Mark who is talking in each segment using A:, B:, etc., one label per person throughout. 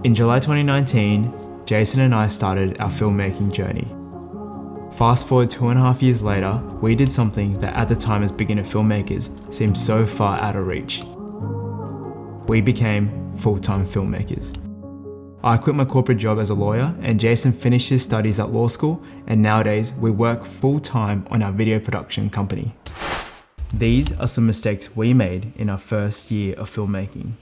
A: In July 2019, Jason and I started our filmmaking journey. Fast forward 2.5 years later, we did something that at the time as beginner filmmakers seemed so far out of reach. We became full-time filmmakers. I quit my corporate job as a lawyer and Jason finished his studies at law school, and nowadays we work full-time on our video production company. These are some mistakes we made in our first year of filmmaking.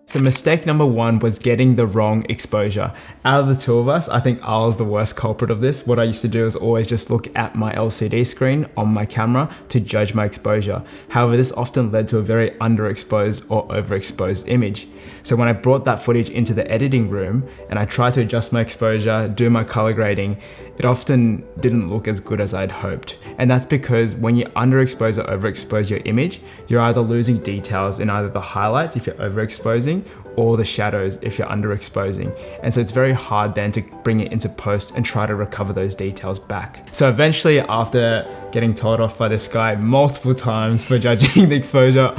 A: So mistake number one was getting the wrong exposure. Out of the two of us, I think I was the worst culprit of this. What I used to do is always just look at my LCD screen on my camera to judge my exposure. However, this often led to a very underexposed or overexposed image. So when I brought that footage into the editing room and I tried to adjust my exposure, do my color grading, it often didn't look as good as I'd hoped. And that's because when you underexpose or overexpose your image, you're either losing details in either the highlights if you're overexposing or the shadows if you're underexposing. And so it's very hard then to bring it into post and try to recover those details back. So eventually, after getting told off by this guy multiple times for judging the exposure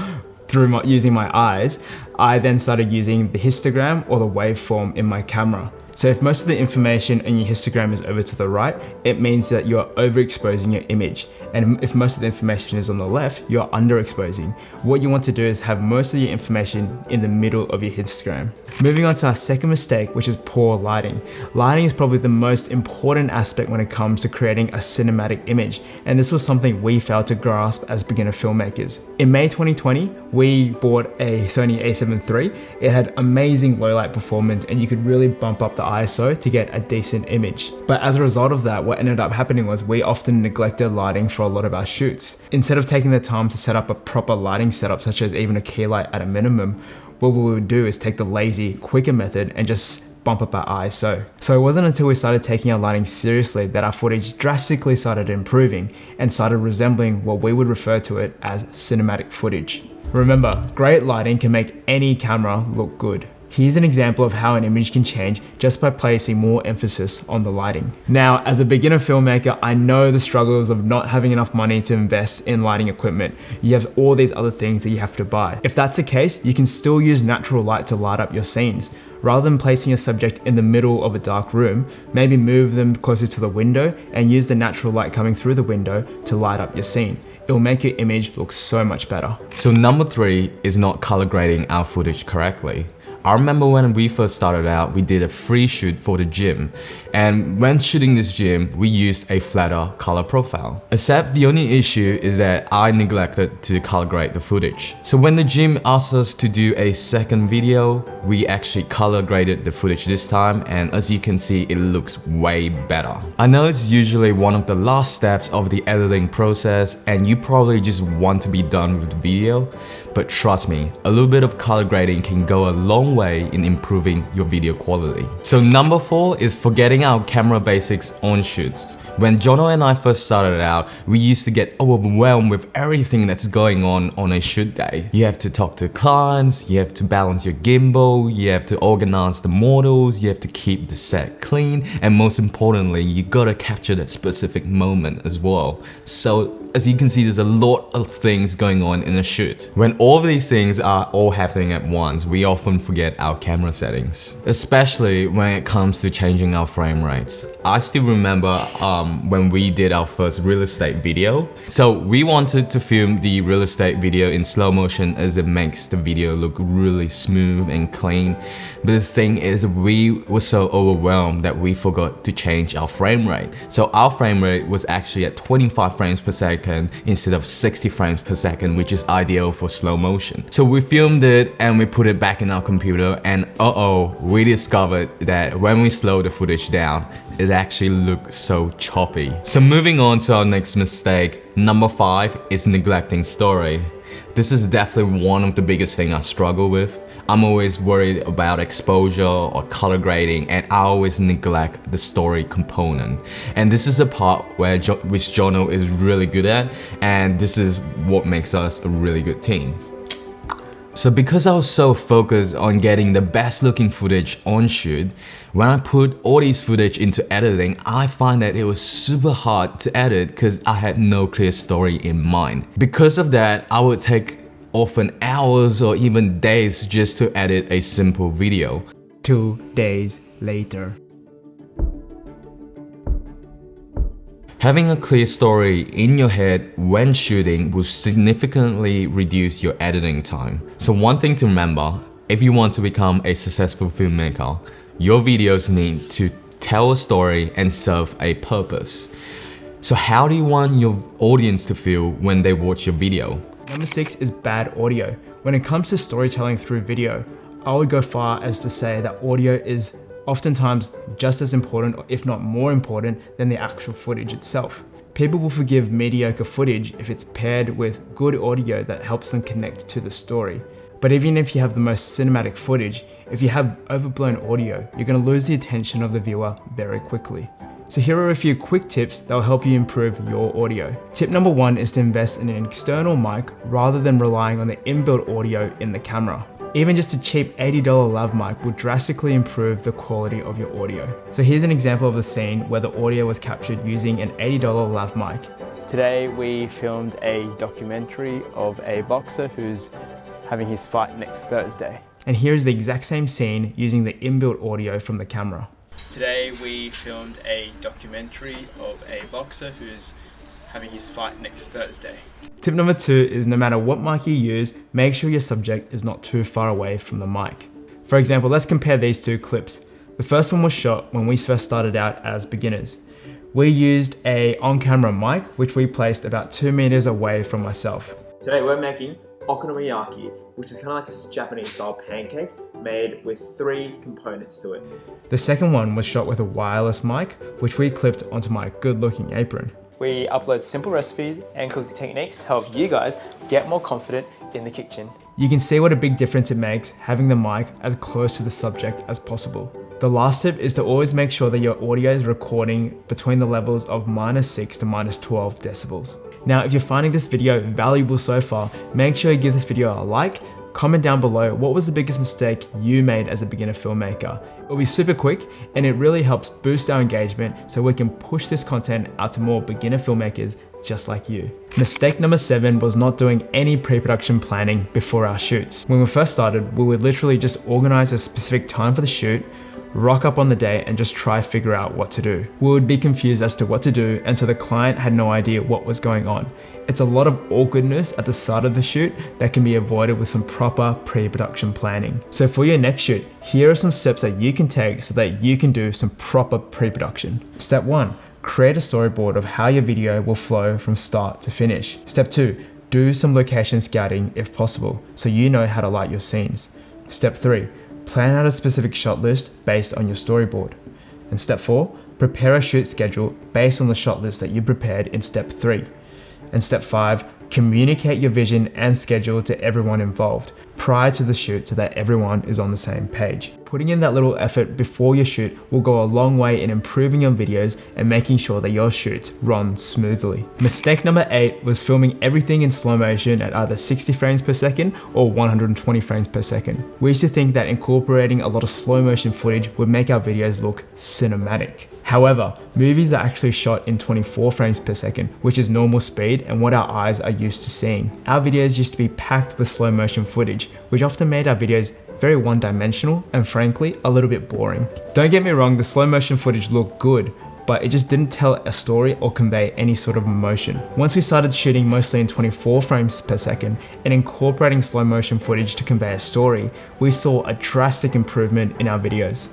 A: through using my eyes, I then started using the histogram or the waveform in my camera. So if most of the information in your histogram is over to the right, it means that you're overexposing your image. And if most of the information is on the left, you're underexposing. What you want to do is have most of your information in the middle of your histogram. Moving on to our second mistake, which is poor lighting. Lighting is probably the most important aspect when it comes to creating a cinematic image. And this was something we failed to grasp as beginner filmmakers. In May 2020, we bought a Sony a7 III. It had amazing low light performance and you could really bump up the ISO to get a decent image. But as a result of that, what ended up happening was we often neglected lighting for a lot of our shoots. Instead of taking the time to set up a proper lighting setup, such as even a key light at a minimum, what we would do is take the lazy, quicker method and just bump up our ISO. So it wasn't until we started taking our lighting seriously that our footage drastically started improving and started resembling what we would refer to it as cinematic footage. Remember, great lighting can make any camera look good. Here's an example of how an image can change just by placing more emphasis on the lighting. Now, as a beginner filmmaker, I know the struggles of not having enough money to invest in lighting equipment. You have all these other things that you have to buy. If that's the case, you can still use natural light to light up your scenes. Rather than placing a subject in the middle of a dark room, maybe move them closer to the window and use the natural light coming through the window to light up your scene. It'll make your image look so much better.
B: So number 3 is not color grading our footage correctly. I remember when we first started out, we did a free shoot for the gym. And when shooting this gym, we used a flatter color profile. Except the only issue is that I neglected to color grade the footage. So when the gym asked us to do a second video, we actually color graded the footage this time, and as you can see, it looks way better. I know it's usually one of the last steps of the editing process and you probably just want to be done with the video, but trust me, a little bit of color grading can go a long way in improving your video quality. So number 4 is forgetting our camera basics on shoots. When Jono and I first started out, we used to get overwhelmed with everything that's going on a shoot day. You have to talk to clients, you have to balance your gimbal, you have to organize the models, you have to keep the set clean, and most importantly, you gotta capture that specific moment as well. So as you can see, there's a lot of things going on in a shoot. When all of these things are all happening at once, we often forget our camera settings, especially when it comes to changing our frame rates. I still remember when we did our first real estate video. So we wanted to film the real estate video in slow motion as it makes the video look really smooth and clean. But the thing is, we were so overwhelmed that we forgot to change our frame rate. So our frame rate was actually at 25 frames per second instead of 60 frames per second, which is ideal for slow motion. So we filmed it and we put it back in our computer, and we discovered that when we slow the footage down, it actually looked so choppy. So moving on to our next mistake, number 5 is neglecting story. This is definitely one of the biggest things I struggle with. I'm always worried about exposure or color grading, and I always neglect the story component. And this is a part which Jono is really good at, and this is what makes us a really good team. So because I was so focused on getting the best looking footage on shoot, when I put all these footage into editing, I find that it was super hard to edit because I had no clear story in mind. Because of that, I would take often hours or even days just to edit a simple video.
A: 2 days later.
B: Having a clear story in your head when shooting will significantly reduce your editing time. So one thing to remember, if you want to become a successful filmmaker, your videos need to tell a story and serve a purpose. So how do you want your audience to feel when they watch your video?
A: Number 6 is bad audio. When it comes to storytelling through video, I would go far as to say that audio is oftentimes just as important, if not more important, than the actual footage itself. People will forgive mediocre footage if it's paired with good audio that helps them connect to the story. But even if you have the most cinematic footage, if you have overblown audio, you're going to lose the attention of the viewer very quickly. So here are a few quick tips that will help you improve your audio. Tip number 1 is to invest in an external mic rather than relying on the inbuilt audio in the camera. Even just a cheap $80 lav mic will drastically improve the quality of your audio. So here's an example of the scene where the audio was captured using an $80 lav mic.
C: Today we filmed a documentary of a boxer who's having his fight next Thursday.
A: And here's the exact same scene using the inbuilt audio from the camera.
C: Today we filmed a documentary of a boxer who's having his fight next Thursday.
A: Tip number 2 is no matter what mic you use, make sure your subject is not too far away from the mic. For example, let's compare these two clips. The first one was shot when we first started out as beginners. We used a on-camera mic, which we placed about 2 meters away from myself.
D: Today we're making okonomiyaki, which is kind of like a Japanese style pancake made with 3 components to it.
A: The second one was shot with a wireless mic, which we clipped onto my good-looking apron.
C: We upload simple recipes and cooking techniques to help you guys get more confident in the kitchen.
A: You can see what a big difference it makes having the mic as close to the subject as possible. The last tip is to always make sure that your audio is recording between the levels of -6 to -12 decibels. Now, if you're finding this video valuable so far, make sure you give this video a like, comment down below what was the biggest mistake you made as a beginner filmmaker. It'll be super quick and it really helps boost our engagement so we can push this content out to more beginner filmmakers just like you. Mistake number 7 was not doing any pre-production planning before our shoots. When we first started, we would literally just organize a specific time for the shoot, rock up on the day and just try figure out what to do. We would be confused as to what to do, and so the client had no idea what was going on. It's a lot of awkwardness at the start of the shoot that can be avoided with some proper pre-production planning. So for your next shoot, here are some steps that you can take so that you can do some proper pre-production. Step 1, create a storyboard of how your video will flow from start to finish. Step 2, do some location scouting if possible, so you know how to light your scenes. Step 3, plan out a specific shot list based on your storyboard. And step 4, prepare a shoot schedule based on the shot list that you prepared in step 3. And step 5, communicate your vision and schedule to everyone involved prior to the shoot so that everyone is on the same page. Putting in that little effort before your shoot will go a long way in improving your videos and making sure that your shoots run smoothly. Mistake number 8 was filming everything in slow motion at either 60 frames per second or 120 frames per second. We used to think that incorporating a lot of slow motion footage would make our videos look cinematic. However, movies are actually shot in 24 frames per second, which is normal speed and what our eyes are used to seeing. Our videos used to be packed with slow motion footage, which often made our videos very one-dimensional and frankly, a little bit boring. Don't get me wrong, the slow motion footage looked good, but it just didn't tell a story or convey any sort of emotion. Once we started shooting mostly in 24 frames per second and incorporating slow motion footage to convey a story, we saw a drastic improvement in our videos.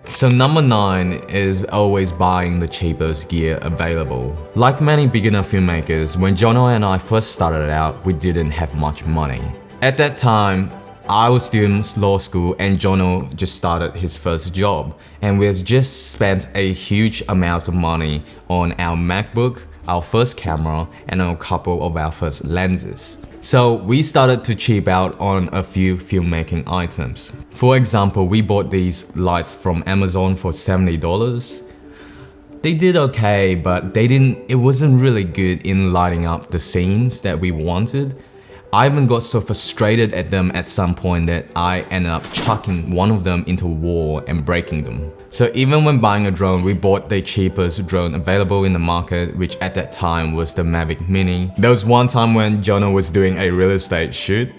B: So number 9 is always buying the cheapest gear available. Like many beginner filmmakers, when Jono and I first started out, we didn't have much money. At that time, I was still in law school and Jono just started his first job, and we had just spent a huge amount of money on our MacBook, our first camera, and a couple of our first lenses. So we started to cheap out on a few filmmaking items. For example, we bought these lights from Amazon for $70. They did okay, but it wasn't really good in lighting up the scenes that we wanted. I even got so frustrated at them at some point that I ended up chucking one of them into a wall and breaking them. So even when buying a drone, we bought the cheapest drone available in the market, which at that time was the Mavic Mini. There was one time when Jono was doing a real estate shoot,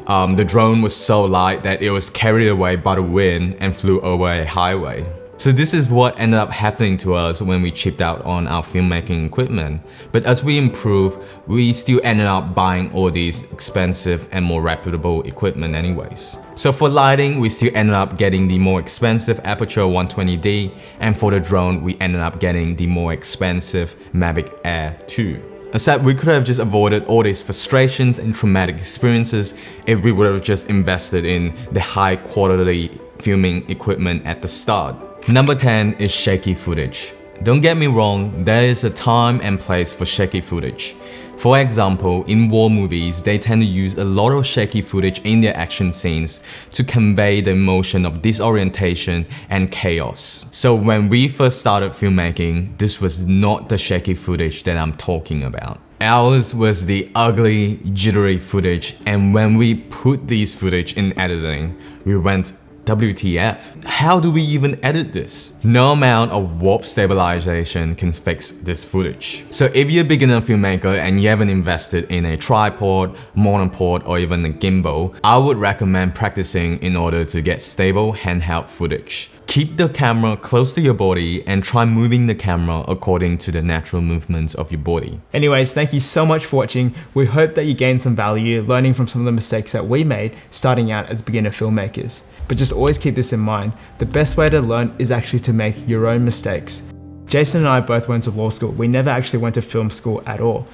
B: The drone was so light that it was carried away by the wind and flew over a highway. So this is what ended up happening to us when we chipped out on our filmmaking equipment. But as we improved, we still ended up buying all these expensive and more reputable equipment anyways. So for lighting, we still ended up getting the more expensive Aperture 120D, and for the drone, we ended up getting the more expensive Mavic Air 2. Aside, we could have just avoided all these frustrations and traumatic experiences if we would have just invested in the high quality filming equipment at the start. Number 10 is shaky footage. Don't get me wrong, there is a time and place for shaky footage. For example, in war movies, they tend to use a lot of shaky footage in their action scenes to convey the emotion of disorientation and chaos. So when we first started filmmaking, this was not the shaky footage that I'm talking about. Ours was the ugly, jittery footage, and when we put these footage in editing, we went, WTF? How do we even edit this? No amount of warp stabilization can fix this footage. So if you're a beginner filmmaker and you haven't invested in a tripod, monopod, or even a gimbal, I would recommend practicing in order to get stable handheld footage. Keep the camera close to your body and try moving the camera according to the natural movements of your body.
A: Anyways, thank you so much for watching. We hope that you gained some value learning from some of the mistakes that we made starting out as beginner filmmakers. But just always keep this in mind, the best way to learn is actually to make your own mistakes. Jason and I both went to law school. We never actually went to film school at all.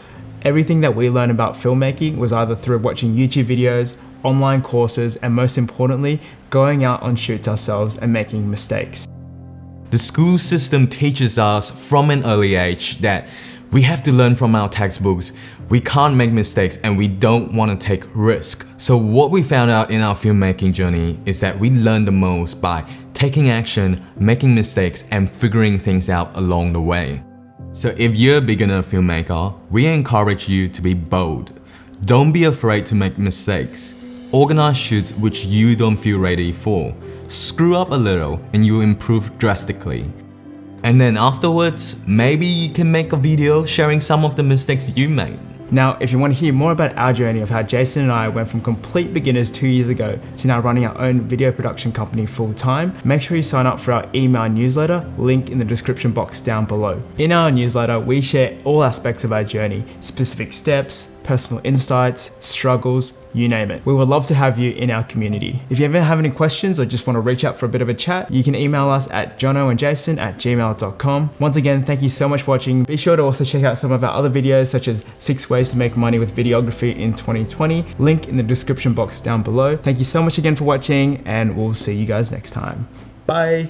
A: Everything that we learned about filmmaking was either through watching YouTube videos, online courses, and most importantly, going out on shoots ourselves and making mistakes.
B: The school system teaches us from an early age that we have to learn from our textbooks, we can't make mistakes, and we don't want to take risks. So what we found out in our filmmaking journey is that we learn the most by taking action, making mistakes, and figuring things out along the way. So if you're a beginner filmmaker, we encourage you to be bold. Don't be afraid to make mistakes. Organize shoots which you don't feel ready for. Screw up a little and you'll improve drastically. And then afterwards, maybe you can make a video sharing some of the mistakes you made.
A: Now, if you want to hear more about our journey of how Jason and I went from complete beginners 2 years ago to now running our own video production company full time, make sure you sign up for our email newsletter, link in the description box down below. In our newsletter, we share all aspects of our journey, specific steps, personal insights, struggles, you name it. We would love to have you in our community. If you ever have any questions or just want to reach out for a bit of a chat, you can email us at jonoandjason@gmail.com. Once again, thank you so much for watching. Be sure to also check out some of our other videos such as 6 ways to make money with videography in 2020. Link in the description box down below. Thank you so much again for watching, and we'll see you guys next time. Bye.